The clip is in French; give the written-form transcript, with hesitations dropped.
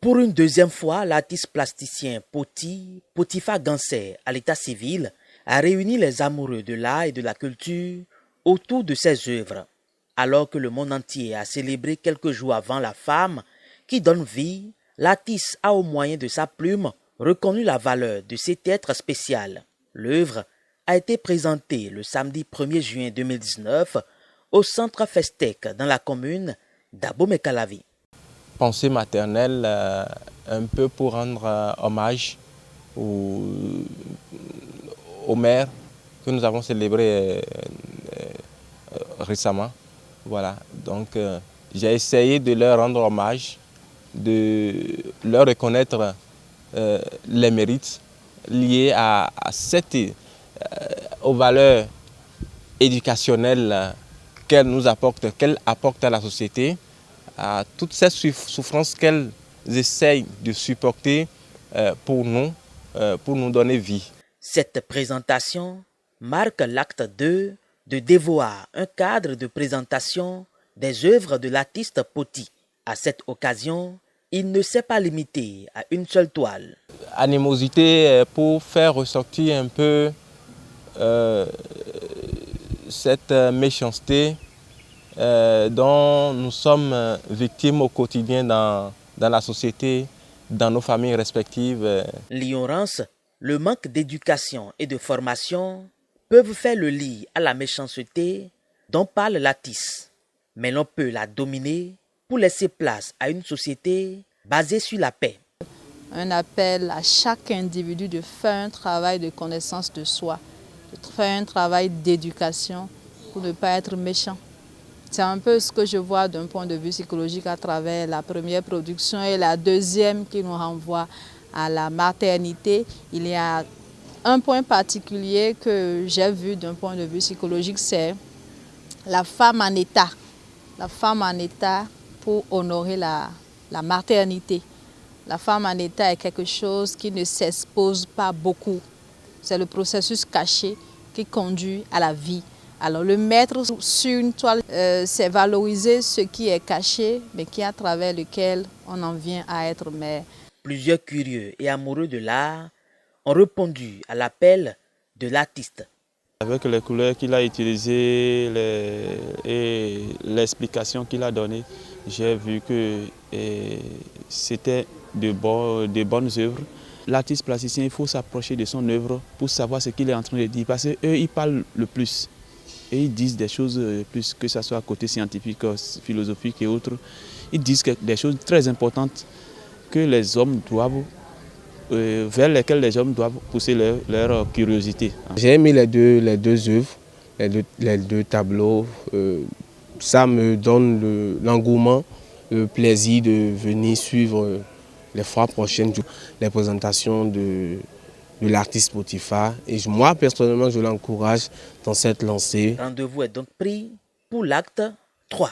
Pour une deuxième fois, l'artiste plasticien Potifa Gansé, à l'état civil, a réuni les amoureux de l'art et de la culture autour de ses œuvres. Alors que le monde entier a célébré quelques jours avant la femme qui donne vie, l'artiste a au moyen de sa plume reconnu la valeur de cet être spécial. L'œuvre a été présentée le samedi 1er juin 2019 au centre Festec dans la commune d'Abomey-Calavi. Pensée maternelle, un peu pour rendre hommage aux mères que nous avons célébrées récemment. Voilà, donc j'ai essayé de leur rendre hommage, de leur reconnaître les mérites liés aux valeurs éducationnelles qu'elles apportent à la société, à toutes ces souffrances qu'elles essayent de supporter pour nous donner vie. Cette présentation marque l'acte 2 de dévoir un cadre de présentation des œuvres de l'artiste Poti. À cette occasion, il ne s'est pas limité à une seule toile. Animosité pour faire ressortir un peu cette méchanceté dont nous sommes victimes au quotidien dans la société, dans nos familles respectives. L'ignorance, le manque d'éducation et de formation peuvent faire le lit à la méchanceté dont parle l'artiste. Mais l'on peut la dominer pour laisser place à une société basée sur la paix. Un appel à chaque individu de faire un travail de connaissance de soi, de faire un travail d'éducation pour ne pas être méchant. C'est un peu ce que je vois d'un point de vue psychologique à travers la première production et la deuxième qui nous renvoie à la maternité. Il y a un point particulier que j'ai vu d'un point de vue psychologique, c'est la femme en état. La femme en état pour honorer la maternité. La femme en état est quelque chose qui ne s'expose pas beaucoup. C'est le processus caché qui conduit à la vie. Alors le mettre sur une toile, c'est valoriser ce qui est caché, mais qui à travers lequel on en vient à être mère. Plusieurs curieux et amoureux de l'art ont répondu à l'appel de l'artiste. Avec les couleurs qu'il a utilisées et l'explication qu'il a donnée, j'ai vu que c'était de bonnes œuvres. L'artiste plasticien, il faut s'approcher de son œuvre pour savoir ce qu'il est en train de dire, parce qu'eux, ils parlent le plus. Et ils disent des choses plus, que ce soit côté scientifique, philosophique et autres. Ils disent des choses très importantes que les hommes doivent, vers lesquelles les hommes doivent pousser leur curiosité. J'ai aimé les deux œuvres, les deux tableaux. Ça me donne l'engouement, le plaisir de venir suivre les fois prochaines les présentations de l'artiste Potifa. Et moi, personnellement, je l'encourage dans cette lancée. Rendez-vous est donc pris pour l'acte 3.